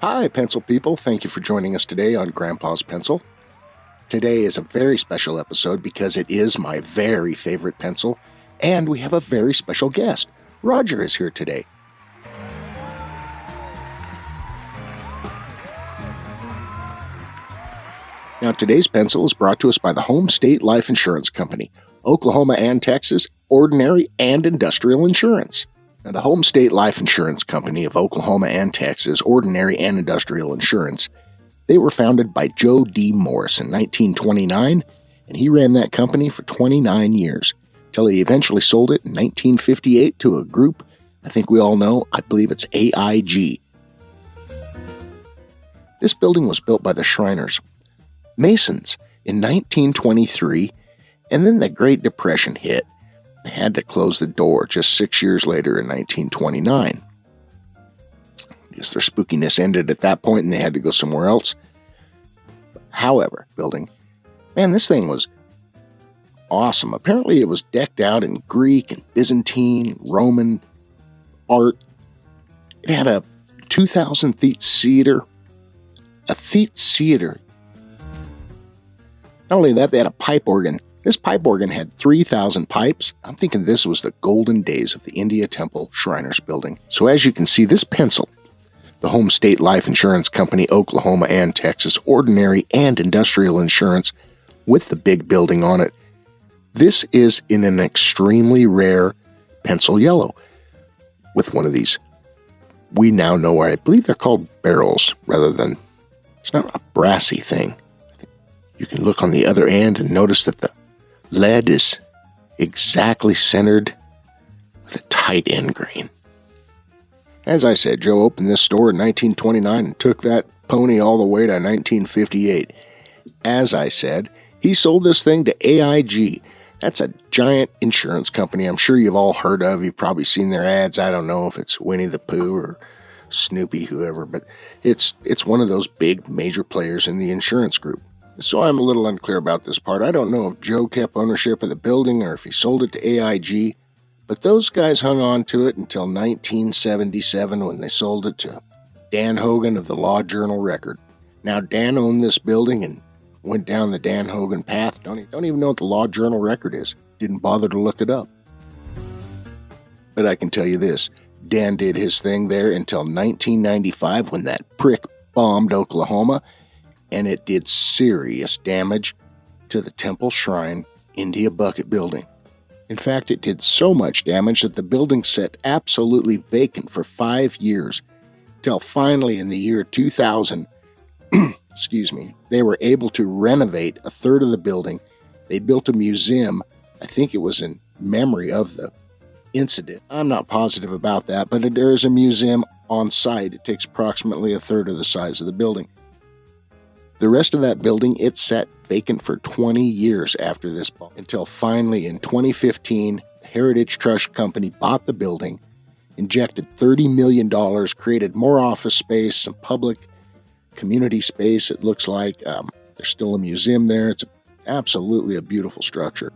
Hi, pencil people. Thank you for joining us today on Grandpa's Pencil. Today is a very special episode because it is my very favorite pencil, and we have a very special guest. Roger is here today. Now, today's pencil is brought to us by the Home State Life Insurance Company, Oklahoma and Texas, ordinary and industrial insurance. Now, the Home State Life Insurance Company of Oklahoma and Texas, ordinary and industrial insurance, they were founded by Joe D. Morris in 1929, and he ran that company for 29 years, till he eventually sold it in 1958 to a group I think we all know. I believe it's AIG. This building was built by the Shriners, Masons, in 1923, and then the Great Depression hit. They had to close the door just 6 years later in 1929. I guess their spookiness ended at that point and they had to go somewhere else. However, building, man, this thing was awesome. Apparently it was decked out in Greek and Byzantine, Roman art. It had a 2,000 theatre theater. A theater. Not only that, they had a pipe organ. This pipe organ had 3,000 pipes. I'm thinking this was the golden days of the India Temple Shriners building. So as you can see, this pencil, the Home State Life Insurance Company, Oklahoma and Texas, ordinary and industrial insurance with the big building on it, this is in an extremely rare pencil yellow with one of these. We now know, I believe they're called barrels rather than, it's not a brassy thing. You can look on the other end and notice that the lead is exactly centered with a tight end grain. As I said, Joe opened this store in 1929 and took that pony all the way to 1958. As I said, he sold this thing to AIG. That's a giant insurance company I'm sure you've all heard of. You've probably seen their ads. I don't know if it's Winnie the Pooh or Snoopy, whoever, but it's one of those big major players in the insurance group. So I'm a little unclear about this part. I don't know if Joe kept ownership of the building or if he sold it to AIG, but those guys hung on to it until 1977 when they sold it to Dan Hogan of the Law Journal Record. Now, Dan owned this building and went down the Dan Hogan path. Don't even know what the Law Journal Record is. Didn't bother to look it up. But I can tell you this, Dan did his thing there until 1995 when that prick bombed Oklahoma, and it did serious damage to the Temple Shrine India Bucket building. In fact, it did so much damage that the building sat absolutely vacant for 5 years, till finally in the year 2000, they were able to renovate a third of the building. They built a museum. I think it was in memory of the incident. I'm not positive about that, but there is a museum on site. It takes approximately a third of the size of the building. The rest of that building, it sat vacant for 20 years after this bomb, until finally in 2015, the Heritage Trust Company bought the building, injected $30 million, created more office space, some public community space. It looks like there's still a museum there. It's absolutely a beautiful structure.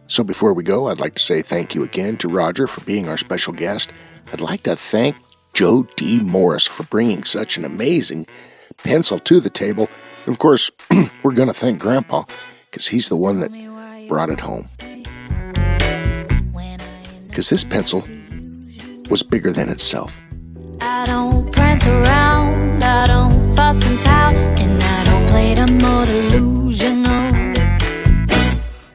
So before we go, I'd like to say thank you again to Roger for being our special guest. I'd like to thank Joe D. Morris for bringing such an amazing pencil to the table. And of course, we're going to thank Grandpa because he's the one that brought it home. Because this pencil was bigger than itself. I don't prance around.